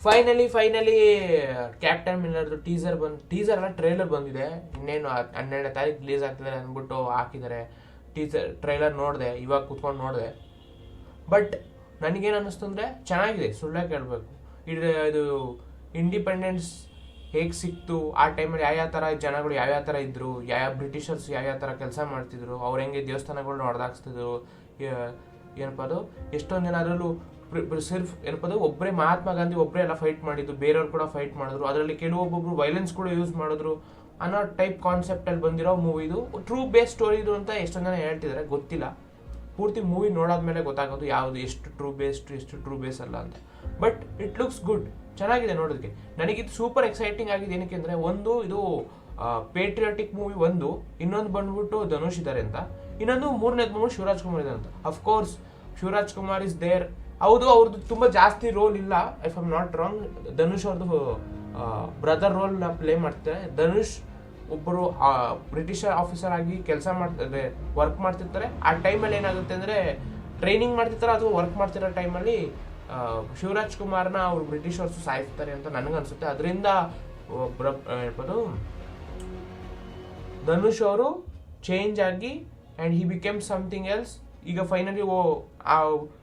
Finally captain ಮಿಲ್ಲರ್ದು teaser ಅಲ್ಲ trailer ಬಂದಿದೆ. ಇನ್ನೇನು 12ನೇ ತಾರೀಕು ರಿಲೀಸ್ ಆಗ್ತಿದ್ದಾರೆ ಅಂದ್ಬಿಟ್ಟು ಹಾಕಿದ್ದಾರೆ. ಟ್ರೈಲರ್ ನೋಡಿದೆ, ಇವಾಗ ಕೂತ್ಕೊಂಡು ನೋಡಿದೆ. ಬಟ್ ನನಗೇನು ಅನ್ನಿಸ್ತು ಅಂದರೆ ಚೆನ್ನಾಗಿದೆ, ಸುಳ್ಳೇ ಕೇಳಬೇಕು. ಇದು ಇಂಡಿಪೆಂಡೆನ್ಸ್ ಹೇಗೆ ಸಿಕ್ತು, ಆ ಟೈಮಲ್ಲಿ ಯಾವ ಥರ ಜನಗಳು ಯಾವ್ಯಾವ ಥರ ಇದ್ದರು, ಬ್ರಿಟಿಷರ್ಸ್ ಯಾವ ಥರ ಕೆಲಸ ಮಾಡ್ತಿದ್ರು, ಅವ್ರು ಹೆಂಗೆ ದೇವಸ್ಥಾನಗಳನ್ನ ಹೊಡೆದಾಕ್ಸ್ತಿದ್ರು, ಏನಪ್ಪ ಅದು ಎಷ್ಟೊಂದು ಜನ ಅದರಲ್ಲೂ ಸಿರ್ಫ್ ಏನಪ್ಪ ಅದು ಒಬ್ಬರೇ ಮಹಾತ್ಮ ಗಾಂಧಿ ಒಬ್ಬರೇ ಎಲ್ಲ ಫೈಟ್ ಮಾಡಿದ್ದು, ಬೇರೆಯವ್ರು ಕೂಡ ಫೈಟ್ ಮಾಡಿದ್ರು, ಅದರಲ್ಲಿ ಕೆಲವೊಬ್ಬೊಬ್ರು ವೈಲೆನ್ಸ್ ಕೂಡ ಯೂಸ್ ಮಾಡಿದ್ರು ಅನ್ನೋ ಟೈಪ್ ಕಾನ್ಸೆಪ್ಟಲ್ಲಿ ಬಂದಿರೋ ಮೂವಿ ಇದು. ಟ್ರೂ ಬೇಸ್ ಸ್ಟೋರಿ ಇದು ಅಂತ ಎಷ್ಟೊಂದು ಜನ ಹೇಳ್ತಿದ್ದಾರೆ, ಗೊತ್ತಿಲ್ಲ. ಪೂರ್ತಿ ಮೂವಿ ನೋಡಾದ್ಮೇಲೆ ಗೊತ್ತಾಗೋದು ಯಾವುದು ಎಷ್ಟು ಟ್ರೂ ಬೇಸ್ ಅಲ್ಲ ಅಂತ. ಬಟ್ ಇಟ್ ಲುಕ್ಸ್ ಗುಡ್, ಚೆನ್ನಾಗಿದೆ ನೋಡೋದಕ್ಕೆ. ನನಗಿದು ಸೂಪರ್ ಎಕ್ಸೈಟಿಂಗ್ ಆಗಿದೆ. ಏನಕ್ಕೆ ಅಂದರೆ ಒಂದು ಇದು ಪೇಟ್ರಿಯಾಟಿಕ್ ಮೂವಿ, ಇನ್ನೊಂದು ಬಂದ್ಬಿಟ್ಟು ಧನುಷ್ ಇದ್ದಾರೆ ಅಂತ, ಇನ್ನೊಂದು ಮೂರನೇದು ಮೂವಿ ಶಿವರಾಜ್ ಕುಮಾರ್ ಇದೆ ಅಂತ. Of course Shivaraj Kumar is there. ಹೌದು, ಅವ್ರದ್ದು ತುಂಬ ಜಾಸ್ತಿ ರೋಲ್ ಇಲ್ಲ, if I'm not wrong. Dhanush ಅವ್ರದ್ದು ಬ್ರದರ್ ರೋಲ್ನ ಪ್ಲೇ ಮಾಡ್ತಾರೆ. ಧನುಷ್ ಒಬ್ಬರು ಬ್ರಿಟಿಷರ್ ಆಫೀಸರ್ ಆಗಿ ವರ್ಕ್ ಮಾಡ್ತಿರ್ತಾರೆ. ಆ ಟೈಮಲ್ಲಿ ಏನಾಗುತ್ತೆ ಅಂದರೆ ಟ್ರೈನಿಂಗ್ ಮಾಡ್ತಿರ್ತಾರೆ ಅಥವಾ ವರ್ಕ್ ಮಾಡ್ತಿರೋ ಟೈಮಲ್ಲಿ ಶಿವರಾಜ್ ಕುಮಾರ್ನ ಅವ್ರು ಬ್ರಿಟಿಷರ್ಸು ಸಾಯಿಸ್ತಾರೆ ಅಂತ ನನಗನ್ಸುತ್ತೆ. ಅದರಿಂದ ಧನುಷ್ ಅವರು ಚೇಂಜ್ ಆಗಿ and he became something else. ಈಗ ಫೈನಲಿ ಆ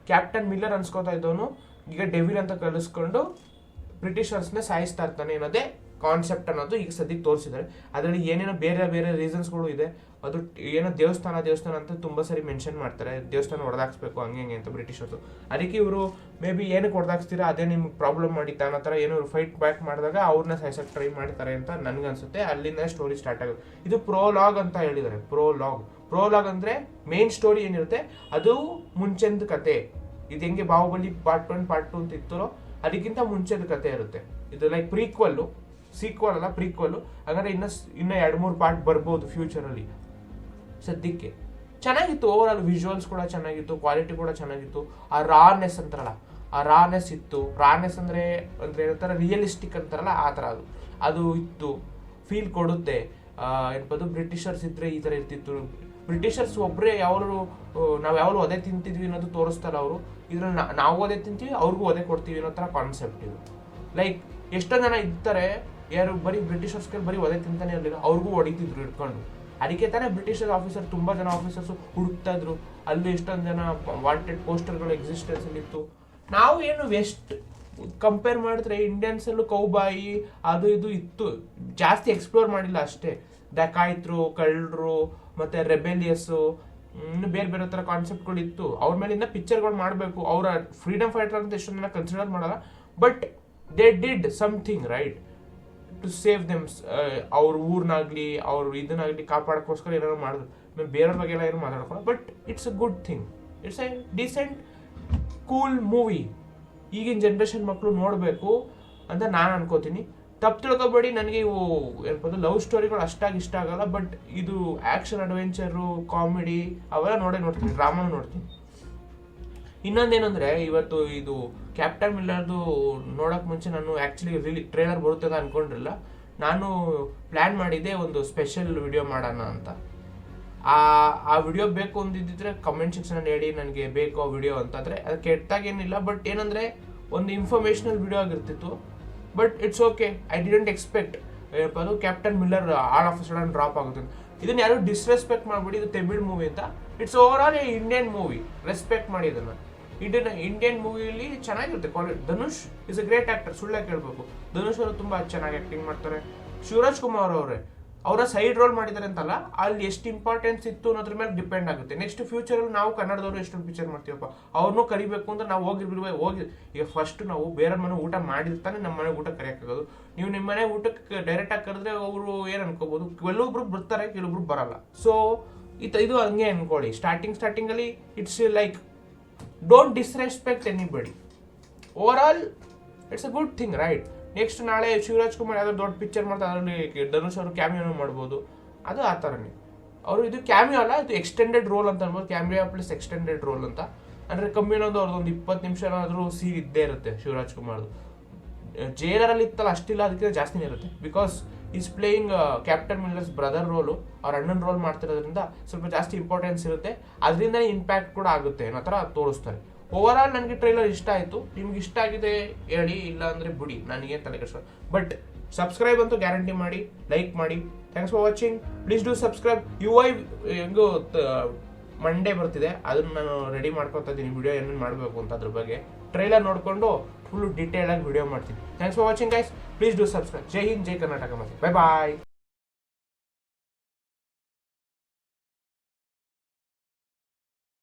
ಕ್ಯಾಪ್ಟನ್ ಮಿಲ್ಲರ್ ಅನ್ಸ್ಕೊತಾ ಇದ್ದವನು ಈಗ ಡೆವಿಲ್ ಅಂತ ಕಳಿಸ್ಕೊಂಡು ಬ್ರಿಟಿಷರ್ಸ್ನ ಸಾಯಿಸ್ತಾ ಇರ್ತಾನೆ ಅನ್ನೋದೇ ಕಾನ್ಸೆಪ್ಟ್ ಅನ್ನೋದು ಈಗ ಸದ್ಯಕ್ಕೆ ತೋರಿಸಿದ್ದಾರೆ. ಅದರಲ್ಲಿ ಏನೇನೋ ಬೇರೆ ರೀಸನ್ಸ್ಗಳು ಇದೆ. ಅದು ಏನೋ ದೇವಸ್ಥಾನ ಅಂತ ತುಂಬ ಸರಿ ಮೆನ್ಷನ್ ಮಾಡ್ತಾರೆ, ದೇವಸ್ಥಾನ ಹೊಡೆದಾಕ್ಸ್ಬೇಕು ಹಂಗೆ ಅಂತ ಬ್ರಿಟಿಷರ್ಸು. ಅದಕ್ಕೆ ಇವರು ಮೇ ಬಿ ಏನಕ್ಕೆ ಹೊಡೆದಾಕ್ಸ್ತೀರಾ, ಅದೇ ನಿಮ್ಗೆ ಪ್ರಾಬ್ಲಮ್ ಮಾಡಿತ್ತು ಅನ್ನೋ ಥರ ಏನೋ ಫೈಟ್ ಬ್ಯಾಕ್ ಮಾಡಿದಾಗ ಅವ್ರನ್ನ ಸಾಯಿಸೋಕೆ ಟ್ರೈ ಮಾಡ್ತಾರೆ ಅಂತ ನನಗನ್ಸುತ್ತೆ. ಅಲ್ಲಿಂದ ಸ್ಟೋರಿ ಸ್ಟಾರ್ಟ್ ಆಗುತ್ತೆ. ಇದು ಪ್ರೋಲಾಗ್ ಅಂತ ಹೇಳಿದ್ದಾರೆ. ಪ್ರೋಲಾಗ್ ಅಂದರೆ ಮೇನ್ ಸ್ಟೋರಿ ಏನಿರುತ್ತೆ ಅದು ಮುಂಚೆಂದು ಕತೆ. ಇದು ಹೆಂಗೆ ಬಾಹುಬಲಿ ಪಾರ್ಟ್ 1 ಪಾರ್ಟ್ 2 ಅಂತ ಇತ್ತರೋ ಅದಕ್ಕಿಂತ ಮುಂಚೆದ ಕತೆ ಇರುತ್ತೆ. ಇದು ಲೈಕ್ ಸೀಕ್ವಲ್ ಅಲ್ಲ, ಪ್ರೀಕ್ವಲ್ಲು. ಹಾಗಾದ್ರೆ ಇನ್ನು 2-3 ಪಾರ್ಟ್ ಬರ್ಬೋದು ಫ್ಯೂಚರಲ್ಲಿ. ಸದ್ಯಕ್ಕೆ ಚೆನ್ನಾಗಿತ್ತು. ಓವರ್ ಆಲ್ ವಿಜುವಲ್ಸ್ ಕೂಡ ಚೆನ್ನಾಗಿತ್ತು, ಕ್ವಾಲಿಟಿ ಕೂಡ ಚೆನ್ನಾಗಿತ್ತು. ಆ ರಾನೆಸ್ ಅಂತಾರಲ್ಲ, ಆ ರಾನೆಸ್ ಇತ್ತು. ರಾನೆಸ್ ಅಂದರೆ ಏನಂತಾರೆ, ರಿಯಲಿಸ್ಟಿಕ್ ಅಂತಾರಲ್ಲ, ಆ ಥರ ಅದು ಇತ್ತು. ಫೀಲ್ ಕೊಡುತ್ತೆ. ಏನಪ್ಪದು ಬ್ರಿಟಿಷರ್ಸ್ ಇದ್ರೆ ಈ ಥರ ಇರ್ತಿತ್ತು. ಬ್ರಿಟಿಷರ್ಸ್ ಒಬ್ಬರೇ ನಾವು ಯಾವಾಗಲೂ ಒದೆ ತಿಂತಿದ್ವಿ ಅನ್ನೋದು ತೋರಿಸ್ತಾರಲ್ಲ ಅವರು. ಇದ್ರಲ್ಲಿ ನಾವು ಒದೆ ತಿಂತೀವಿ, ಅವ್ರಿಗೂ ಒದೆ ಕೊಡ್ತೀವಿ ಅನ್ನೋ ಥರ ಕಾನ್ಸೆಪ್ಟ್ ಇದು. ಲೈಕ್ ಎಷ್ಟೊಂದು ಜನ ಇರ್ತಾರೆ, ಯಾರು ಬರೀ ಬ್ರಿಟಿಷರ್ಸ್ಗೆ ಬರೀ ಒದೆ ತಿಂತಾನೆ ಇರಲಿಲ್ಲ, ಅವ್ರಿಗೂ ಹೊಡಿತಿದ್ರು ಇಟ್ಕೊಂಡು. ಅದಕ್ಕೆ ತಾನೇ ಬ್ರಿಟಿಷರ್ ಆಫೀಸರ್ ತುಂಬ ಜನ ಆಫೀಸರ್ಸು ಹುಡುಕ್ತಾ ಇದ್ರು. ಅಲ್ಲಿ ಎಷ್ಟೊಂದು ಜನ ವಾಂಟೆಡ್ ಪೋಸ್ಟರ್ಗಳು ಎಕ್ಸಿಸ್ಟೆನ್ಸಲ್ಲಿ ಇತ್ತು. ನಾವು ಏನು ವೆಸ್ಟ್ ಕಂಪೇರ್ ಮಾಡಿದ್ರೆ ಇಂಡಿಯನ್ಸಲ್ಲೂ ಕೌಬಾಯಿ ಅದು ಇದು ಇತ್ತು, ಜಾಸ್ತಿ ಎಕ್ಸ್ಪ್ಲೋರ್ ಮಾಡಿಲ್ಲ ಅಷ್ಟೇ. ಡಕಾಯಿತರು, ಕಳ್ಳರು, ಮತ್ತು ರೆಬೆಲಿಯಸ್ಸು, ಇನ್ನು ಬೇರೆ ಥರ ಕಾನ್ಸೆಪ್ಟ್ಗಳು ಇತ್ತು. ಅವ್ರ ಮೇಲಿಂದ ಪಿಕ್ಚರ್ಗಳು ಮಾಡಬೇಕು. ಅವರ ಫ್ರೀಡಮ್ ಫೈಟರ್ ಅಂತ ಎಷ್ಟೊಂದು ಜನ ಕನ್ಸಿಡರ್ ಮಾಡಲ್ಲ. But they did something right to save them. ಅವ್ರ ಊರ್ನಾಗ್ಲಿ ಇದನ್ನಾಗಲಿ ಕಾಪಾಡೋಕ್ಕೋಸ್ಕರ ಏನಾದ್ರು ಮಾಡಿದ್ರು. ಬೇರೆಯವ್ರ ಬಗ್ಗೆ ಎಲ್ಲ ಏನೂ ಮಾತಾಡ್ಕೊಳ್ಳೋ. But it's a good thing. It's a decent cool movie. ಈಗಿನ ಜನ್ರೇಷನ್ ಮಕ್ಕಳು ನೋಡಬೇಕು ಅಂತ ನಾನು ಅನ್ಕೋತೀನಿ. ತಪ್ಪು ತಿಳ್ಕೊಬೇಡಿ, ನನಗೆ ಇವು ಏನಪ್ಪದು ಲವ್ ಸ್ಟೋರಿಗಳು ಅಷ್ಟಾಗಿ ಇಷ್ಟ ಆಗಲ್ಲ. ಬಟ್ ಇದು ಆ್ಯಕ್ಷನ್, ಅಡ್ವೆಂಚರು, ಕಾಮಿಡಿ ಅವೆಲ್ಲ ನೋಡ್ತೀನಿ, ಡ್ರಾಮಾನು ನೋಡ್ತೀನಿ. ಇನ್ನೊಂದೇನೆಂದರೆ ಇವತ್ತು ಇದು ಕ್ಯಾಪ್ಟನ್ ಮಿಲ್ಲರ್ದು ನೋಡೋಕೆ ಮುಂಚೆ ನಾನು ಆ್ಯಕ್ಚುಲಿ ಟ್ರೇಲರ್ ಬರುತ್ತೆ ಅಂತ ಅಂದ್ಕೊಂಡಿರಲಿಲ್ಲ. ನಾನು ಪ್ಲ್ಯಾನ್ ಮಾಡಿದ್ದೆ ಒಂದು ಸ್ಪೆಷಲ್ ವಿಡಿಯೋ ಮಾಡೋಣ ಅಂತ. ಆ ವಿಡಿಯೋ ಬೇಕು ಅಂದಿದ್ದರೆ ಕಮೆಂಟ್ ಸೆಕ್ಷನಲ್ಲಿ ಹೇಳಿ ನನಗೆ ಬೇಕು ಆ ವಿಡಿಯೋ ಅಂತಂದರೆ. ಅದು ಕೆಟ್ಟಾಗೇನಿಲ್ಲ, ಬಟ್ ಏನಂದರೆ ಒಂದು ಇನ್ಫಾರ್ಮೇಷನಲ್ ವಿಡಿಯೋ ಆಗಿರ್ತಿತ್ತು. But it's okay. I didn't expect ಅದು Captain Miller all of sudden drop ಆಗುತ್ತೆ. ಇದನ್ನು ಯಾರು ಡಿಸ್ರೆಸ್ಪೆಕ್ಟ್ ಮಾಡಿಬಿಡಿ, ಇದು ತಮಿಳ್ ಮೂವಿ ಅಂತ. It's overall Indian movie. Respect ಮಾಡಿ ಇದನ್ನು. ಇಂಡಿಯನ್ ಮೂವಿಯಲ್ಲಿ ಚೆನ್ನಾಗಿರುತ್ತೆ quality. Dhanush is a great actor, ಸುಳ್ಳೆ ಕೇಳಬೇಕು. ಧನುಷ್ ಅವರು ತುಂಬ ಚೆನ್ನಾಗಿ ಆ್ಯಕ್ಟಿಂಗ್ ಮಾಡ್ತಾರೆ. ಶಿವರಾಜ್ ಕುಮಾರ್ ಅವರ ಸೈಡ್ ರೋಲ್ ಮಾಡಿದ್ದಾರೆ ಅಂತಲ್ಲ, ಅಲ್ಲಿ ಎಷ್ಟು ಇಂಪಾರ್ಟೆನ್ಸ್ ಇತ್ತು ಅನ್ನೋದ್ರ ಮೇಲೆ ಡಿಪೆಂಡ್ ಆಗುತ್ತೆ. ನೆಕ್ಸ್ಟ್ ಫ್ಯೂಚರಲ್ಲಿ ನಾವು ಕನ್ನಡದವರು ಎಷ್ಟೊಂದು ಪಿಕ್ಚರ್ ಮಾಡ್ತೀವಪ್ಪ, ಅವ್ರನ್ನೂ ಕರಿಬೇಕು ಅಂತ ನಾವು ಹೋಗಿ ಈಗ ಫಸ್ಟ್ ನಾವು ಬೇರೆ ಮನೆ ಊಟ ಮಾಡಿರ್ತಾನೆ ನಮ್ಮ ಮನೆ ಊಟ ಕರೆಯೋಕ್ಕಾಗೋದು. ನೀವು ನಿಮ್ಮ ಮನೆ ಊಟಕ್ಕೆ ಡೈರೆಕ್ಟಾಗಿ ಕರೆದ್ರೆ ಅವರು ಏನು ಅನ್ಕೋಬೋದು, ಕೆಲವೊಬ್ರು ಬರ್ತಾರೆ, ಕೆಲವೊಬ್ರು ಬರಲ್ಲ. ಸೊ ಇದು ಹಂಗೆ ಅನ್ಕೊಳ್ಳಿ. ಸ್ಟಾರ್ಟಿಂಗಲ್ಲಿ it's like don't disrespect anybody. Over all it's a good thing right. Next ನಾಳೆ ಶಿವರಾಜ್ ಕುಮಾರ್ ಯಾವ್ದಾದ್ರು ದೊಡ್ಡ ಪಿಕ್ಚರ್ ಮಾಡ್ತಾರೆ, ಅದರಲ್ಲಿ ಧನುಷ್ ಅವರು ಕ್ಯಾಮಿಯೋನು ಮಾಡ್ಬೋದು. ಅದು ಆ ಥರನೇ. ಅವರು ಇದು ಕ್ಯಾಮಿಯೋ ಅಲ್ಲ, ಇದು ಎಕ್ಸ್ಟೆಂಡೆಡ್ ರೋಲ್ ಅಂತ ಅನ್ಬೋದು. ಕ್ಯಾಮಿಯೋ ಪ್ಲಸ್ ಎಕ್ಸ್ಟೆಂಡೆಡ್ ರೋಲ್ ಅಂತ ಅಂದರೆ ಕಮ್ಮಿ ಅನ್ನೋದು ಅವ್ರದ್ದೊಂದು 20 ನಿಮಿಷ ಏನಾದರೂ ಸೀನ್ ಇದ್ದೇ ಇರುತ್ತೆ. ಶಿವರಾಜ್ ಕುಮಾರ್ದು ಜೈಲರಲ್ಲಿ ಇತ್ತಲ್ಲ ಅಷ್ಟಿಲ್ಲ, ಅದಕ್ಕಿಂತ ಜಾಸ್ತಿನೇ ಇರುತ್ತೆ. Because is playing Captain Miller's brother role, ಅವ್ರ ಅಣ್ಣನ ರೋಲ್ ಮಾಡ್ತಿರೋದ್ರಿಂದ ಸ್ವಲ್ಪ ಜಾಸ್ತಿ ಇಂಪಾರ್ಟೆನ್ಸ್ ಇರುತ್ತೆ. ಅದರಿಂದ ಇಂಪ್ಯಾಕ್ಟ್ ಕೂಡ ಆಗುತ್ತೆ ಅನ್ನೋ ಥರ ತೋರಿಸ್ತಾರೆ. ಓವರ್ ಆಲ್ ನನಗೆ ಟ್ರೈಲರ್ ಇಷ್ಟ ಆಯಿತು. ನಿಮ್ಗೆ ಇಷ್ಟ ಆಗಿದೆ ಹೇಳಿ, ಇಲ್ಲ ಅಂದರೆ ಬಿಡಿ, ನನಗೆ ತಲೆ ಕೆಡಿಸೋ. ಬಟ್ ಸಬ್ಸ್ಕ್ರೈಬ್ ಅಂತೂ ಗ್ಯಾರಂಟಿ ಮಾಡಿ, ಲೈಕ್ ಮಾಡಿ. Thanks for watching. Please do subscribe. UI ಹೆಂಗೋ ಮಂಡೇ ಬರ್ತಿದೆ, ಅದನ್ನು ನಾನು ರೆಡಿ ಮಾಡ್ಕೊತಾ ಇದ್ದೀನಿ, ವಿಡಿಯೋ ಏನೇನು ಮಾಡಬೇಕು ಅಂತ ಅದ್ರ ಬಗ್ಗೆ. ಟ್ರೈಲರ್ ನೋಡಿಕೊಂಡು ಫುಲ್ ಡೀಟೇಲ್ ಆಗಿ ವಿಡಿಯೋ ಮಾಡ್ತೀನಿ. Thanks for watching guys. Please do subscribe. ಜೈ ಹಿಂದ್, ಜೈ ಕರ್ನಾಟಕ. ಮತ್ತೆ ಬೈ ಬಾಯ್.